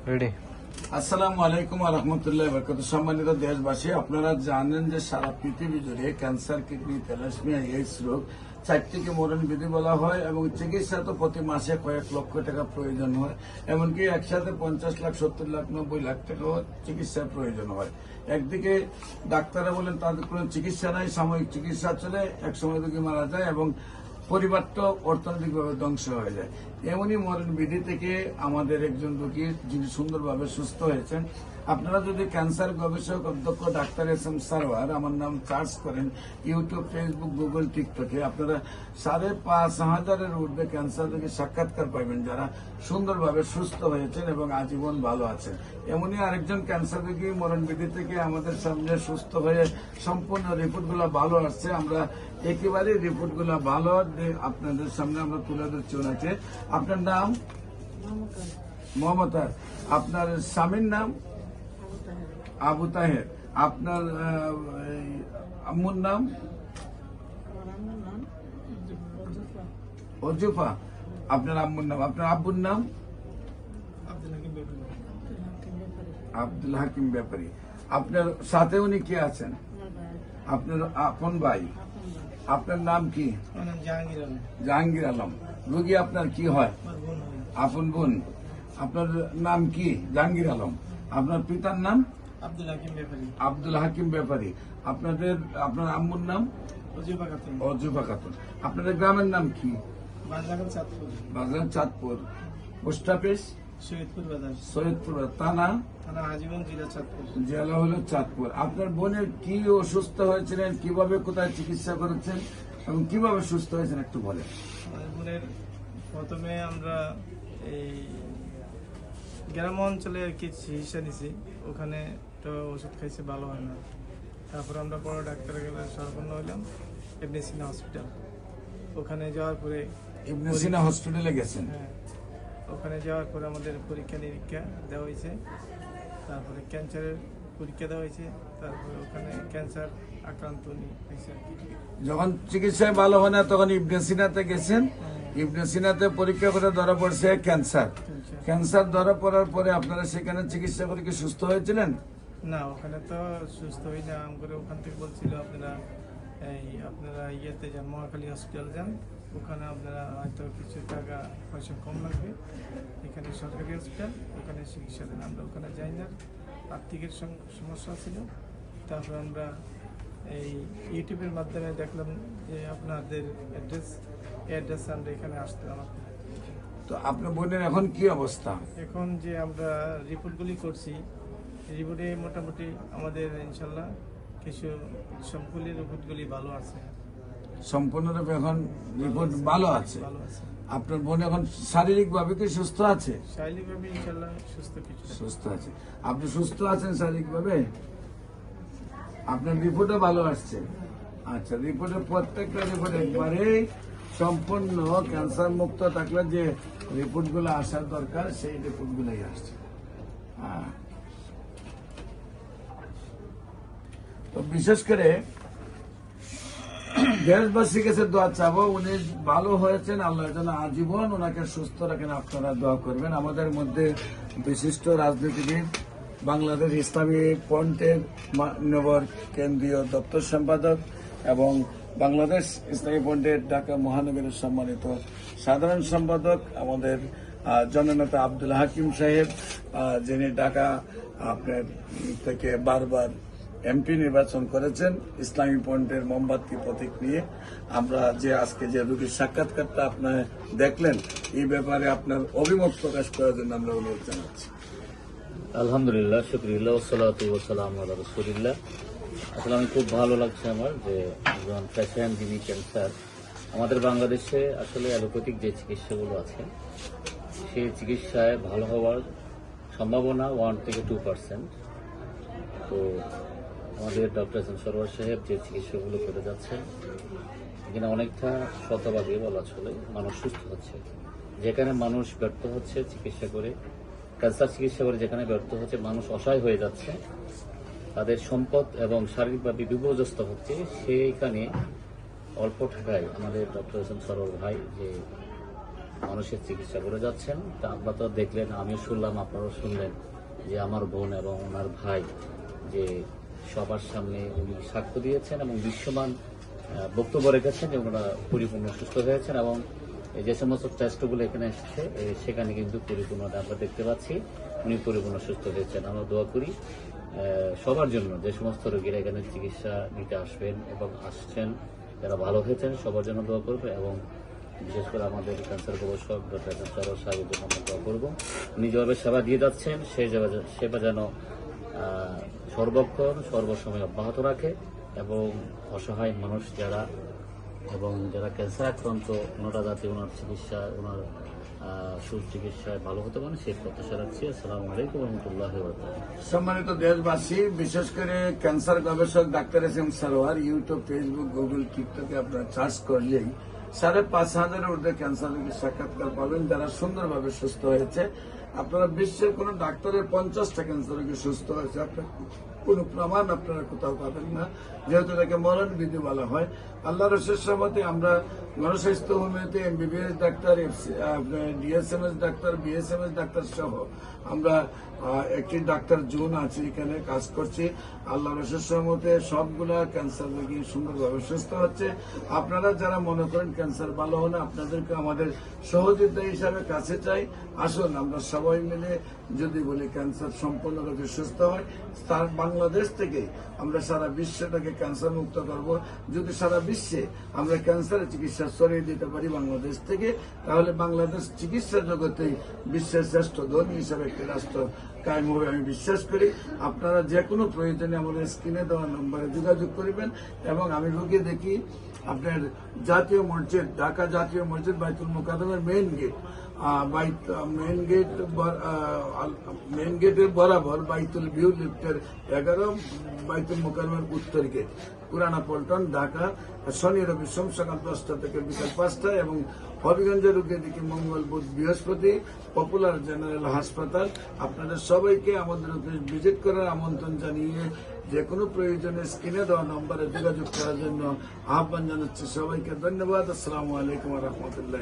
Ready. আসসালামু আলাইকুম রহমতুল্লাহ বরকত। সম্মানিত দেশবাসী, আপনারা জানেন যে সারা পৃথিবী জুড়ে ক্যান্সার, কিডনি, থ্যালাসেমিয়া, এইডস রোগ 4টিকে মরণ বিধি বলা হয় এবং চিকিৎসা তো প্রতি মাসে কয়েক লক্ষ টাকা প্রয়োজন হয়, এমনকি একসাথে 50 লাখ, 70 লাখ, 90 লাখ টাকাও চিকিৎসার প্রয়োজন হয়। একদিকে ডাক্তাররা বলেন তাদের কোনো চিকিৎসা নাই, সাময়িক চিকিৎসা চলে, একসময় রোগী মারা যায় এবং পরিবারটা অর্থনৈতিকভাবে ধ্বংস হয়ে যায়। এমনই মরণ বিধি থেকে আমাদের একজন রোগী যিনি সুন্দরভাবে সুস্থ হয়েছেন। আপনারা যদি ক্যান্সার গবেষক অধ্যক্ষ ডাক্তার এস.এম. সারওয়ার আমার নাম সার্চ করেন ইউটিউব, ফেসবুক, গুগল, টিকটকে, আপনারা 5,500-এর ঊর্ধ্বে ক্যান্সার রোগী সাক্ষাৎকার পাবেন যারা সুন্দরভাবে সুস্থ হয়েছেন এবং আজীবন ভালো আছেন। এমনই আরেকজন ক্যান্সার রোগী মরণ বিধি থেকে আমাদের সামনে সুস্থ হয়ে সম্পূর্ণ রিপোর্টগুলো ভালো আসছে। আমরা একেবারে রিপোর্টগুলো ভালো আপনাদের সামনে আমরা তুলে ধরছি। ওনাকে, আপনার নাম? মমতা। আপনার স্বামীর নাম? আবু তাহের। আপনার আম্মুর নাম? অজুফা। আপনার আম্মুর নাম? আপনার আব্বুর নাম? আব্দুল হাকিম ব্যাপারী। আপনার সাথে উনি কে আছেন? আপনার আপন ভাই। আপনার নাম কি? জাহাঙ্গীর আলম। রোগী আপনার কি হয়? আপন বোন। আপনার নাম কি? জাহাঙ্গীর আলম। আপনার পিতার নাম? আব্দুল হাকিম ব্যাপারী। আপনার আম্মুর নাম? অজুফা খাতুন। আপনাদের গ্রামের নাম কি? বাজার চাঁদপুর। Post office? সৈয়দপুর। থানা? জেলা হলো চাঁদপুর। আপনার বোনের কি অসুস্থ হয়েছিলেন, কিভাবে কোথায় চিকিৎসা করেছেন এবং কিভাবে সুস্থ হয়েছেন একটু বলেন। বোনের প্রথমে আমরা এই গ্রাম অঞ্চলে আর কি চিকিৎসা নিছি, ওখানে তো ওষুধ খাইছে, ভালো হয় না। তারপর আমরা বড় ডাক্তারের কাছে শরণাপন্ন হইলাম, ইবনে সিনা হসপিটাল। ওখানে যাওয়ার পরে ইবনে সিনা হসপিটালে গেছেন? হ্যাঁ, ওখানে যাওয়ার পরে আমাদের পরীক্ষা নিরীক্ষা দেওয়া হয়েছে, তারপরে ক্যান্সারের পরীক্ষা দেওয়া হয়েছে, তারপরে ওখানে ক্যান্সার আক্রান্ত হয়েছে আর কি। যখন চিকিৎসায় ভালো হয় না তখন ইবনে সিনাতে গেছেন। ইবনে সিনাতে পরীক্ষা করে ধরা পড়ছে ক্যান্সার। ক্যান্সার ধরা পড়ার পরে আপনারা সেখানে চিকিৎসা করে কি সুস্থ হয়েছিলেন? না, ওখানে তো সুস্থ হই না। করে ওখান থেকে বলছিল আপনারা ইয়েতে যান, মহাখালী হসপিটাল যান, ওখানে আপনারা হয়তো কিছু টাকা পয়সা কম লাগবে, এখানে সরকারি হসপিটাল, ওখানে চিকিৎসা দেন। আমরা ওখানে যাই না, আর্থিকের সমস্যা ছিল। তারপর আমরা এই ইউটিউবের মাধ্যমে দেখলাম যে আপনাদের অ্যাড্রেস আমরা এখানে আসতে আমার। তো আপনার বোনের এখন কি অবস্থা? এখন যে আমরা রিপোর্টগুলি করছি, রিপোর্টে মোটামুটি আমাদের ইনশাল্লাহ কিছু সবগুলি রিপোর্টগুলি ভালো আছে, সম্পূর্ণরূপে এখন রিপোর্ট ভালো আছে। ভালো আছে। আপনার বোন এখন শারীরিকভাবে কি সুস্থ আছে? শারীরিকভাবে ইনশাল্লাহ সুস্থ আছে। আপনি সুস্থ আছেন শারীরিকভাবে? আপনার রিপোর্টও ভালো আসছে? আচ্ছা, রিপোর্টের প্রত্যেকটা রিপোর্ট একবারে সম্পূর্ণ ক্যান্সার মুক্ত থাকলে যে রিপোর্টগুলো আসার দরকার সেই রিপোর্টগুলোই আসছে। হ্যাঁ, তো বিশেষ করে দেশবাসীর কাছে দোয়া চাবো, উনি ভালো হয়েছেন, আল্লাহ যেন আজীবন ওনাকে সুস্থ রাখেন। আপনারা দোয়া করবেন। আমাদের মধ্যে বিশিষ্ট রাজনীতিবিদ, বাংলাদেশ ইসলামী ফ্রন্টের মাননীয় কেন্দ্রীয় দপ্তর সম্পাদক এবং বাংলাদেশ ইসলামী ফ্রন্টের ঢাকা মহানগরের সম্মানিত সাধারণ সম্পাদক আমাদের জননেতা আব্দুল হাকিম সাহেব, যিনি ঢাকা আপনার থেকে বারবার এমপি নির্বাচন করেছেন ইসলামী ফ্রন্টের মোমবাতি প্রতীক নিয়ে। আমরা যে আজকে যে রোগীর সাক্ষাৎকারটা আপনার দেখলেন, এই ব্যাপারে আপনার অভিমত প্রকাশ করার জন্য আমরা অনুরোধ জানাচ্ছি। আলহামদুলিল্লাহ, শুকরিল্লাহ, ওয়াসসালাতু ওয়াসসালামু আলা রাসূলিল্লাহ। আসলে আমি খুব ভালো লাগছে আমার যে একজন পেশেন্ট যিনি ক্যান্সার, আমাদের বাংলাদেশে আসলে অ্যালোপ্যাথিক যে চিকিৎসাগুলো আছে সেই চিকিৎসায় ভালো হওয়ার সম্ভাবনা 1 থেকে 2%। তো আমাদের ডক্টর এস.এম. সরওয়ার সাহেব যে চিকিৎসাগুলো করে যাচ্ছেন এখানে অনেকটা শতভাগই বলা চলে মানুষ সুস্থ হচ্ছে। যেখানে মানুষ ব্যর্থ হচ্ছে চিকিৎসা করে, ক্যান্সার চিকিৎসা করে যেখানে ব্যর্থ হচ্ছে, মানুষ অসহায় হয়ে যাচ্ছে, তাদের সম্পদ এবং শারীরিকভাবে বিপর্যস্ত হচ্ছে, সেইখানে অল্প টাকায় আমাদের ডক্টর এস.এম. সরওয়ার ভাই যে মানুষের চিকিৎসা করে যাচ্ছেন। তা আপনারা তো দেখলেন, আমিও শুনলাম, আপনারাও শুনলেন যে আমার বোন এবং ওনার ভাই যে সবার সামনে উনি সাক্ষ্য দিয়েছেন এবং দৃশ্যমান বক্তব্য রেখেছেন যে ওনারা পরিপূর্ণ সুস্থ হয়েছেন এবং এই যে সমস্ত টেস্টগুলো এখানে এসেছে সেখানে কিন্তু পরিপূর্ণতা আমরা দেখতে পাচ্ছি, উনি পরিপূর্ণ সুস্থ হয়েছেন। আমরা দোয়া করি সবার জন্য, যে সমস্ত রোগীরা এখানে চিকিৎসা নিতে আসবেন এবং আসছেন, যারা ভালো হয়েছেন সবার জন্য দোয়া করবে এবং বিশেষ করে আমাদের ক্যান্সার গবেষক ডক্টর সরোজ সাহেবের জন্য আমরা দোয়া করবো। উনি যেভাবে সেবা দিয়ে যাচ্ছেন সেই সেবা যেন সর্বক্ষণ সর্বসময় অব্যাহত রাখে এবং অসহায় মানুষ যারা ক্যান্সার আক্রান্ত, ওনারা যাতে ওনার চিকিৎসা, ওনার সুচিকিৎসায় ভালো হতে পারে সেই প্রত্যাশা রাখছি। আসসালামু আলাইকুম রহমতুল্লাহ। সম্মানিত দেশবাসী, বিশেষ করে ক্যান্সার গবেষক ডাক্তার S M Sarwar YouTube, Facebook, Google, টিকটকে আপনারা সার্চ করলেই 5,500 ঊর্ধ্বে ক্যান্সার রোগীর সাক্ষাৎকার পাবেন যারা সুন্দরভাবে সুস্থ হয়েছে। আপনারা বিশ্বের কোন ডাক্তারের 50টা ক্যান্সার রোগী সুস্থ হয়েছে আপনার কোন প্রমাণ আপনারা কোথাও পাবেন না, যেহেতু এটাকে মরণ বিধি বলা হয়। আল্লাহর রসের সহমতে আমরা গণস্বাস্থ্য হোমিওতে MBBS doctor, DSMS doctor, BSMS doctor সহ আমরা একটি ডাক্তার জোন আছে, এখানে কাজ করছি। আল্লাহর রসের সহমতে সবগুলা ক্যান্সার রোগী সুন্দরভাবে সুস্থ হচ্ছে। আপনারা যারা মনে করেন ক্যান্সার ভালো হয় না, আপনাদেরকে আমাদের সহযোগিতা হিসাবে কাছে চাই। আসুন আমরা সবাই মিলে যদি বলি ক্যান্সার সম্পূর্ণরূপে সুস্থ হয়, তার বাংলাদেশ থেকে আমরা সারা বিশ্বটাকে ক্যান্সার মুক্ত করব। যদি সারা বিশ্বে আমরা ক্যান্সারের চিকিৎসা ছড়িয়ে দিতে পারি বাংলাদেশ থেকে, তাহলে বাংলাদেশ চিকিৎসা জগতে বিশ্বের শ্রেষ্ঠ ধনী হিসাবে একটি রাষ্ট্র কায়েম হবে আমি বিশ্বাস করি। আপনারা যে কোনো প্রয়োজনে আমাদের স্ক্রিনে দেওয়া নম্বরে যোগাযোগ করবেন এবং আমি রোগী দেখি আপনার জাতীয় মসজিদ, ঢাকা জাতীয় মসজিদ বাইতুল মুকাদ্দামের মেইন গেটের বরাবর বাইতুল ভিউ লিফটের 11, বাইতুল মুকাদ্দামের উত্তর গেট, পুরানা পল্টন, ঢাকা। শনি রবি সোম সকাল 10টা থেকে বিকাল 5টা এবং হবিগঞ্জের রোগী দেখি মঙ্গল, বুধ, বৃহস্পতি, পপুলার জেনারেল হাসপাতাল। আপনাদের সবাইকে আমাদের অফিস ভিজিট করার আমন্ত্রণ জানিয়ে যে কোনো প্রয়োজনে স্ক্রিনে দেওয়া নম্বরে যোগাযোগ করার জন্য আহ্বান জানাচ্ছি। সবাইকে ধন্যবাদ। আসসালামু আলাইকুম রহমতুল্লাহ।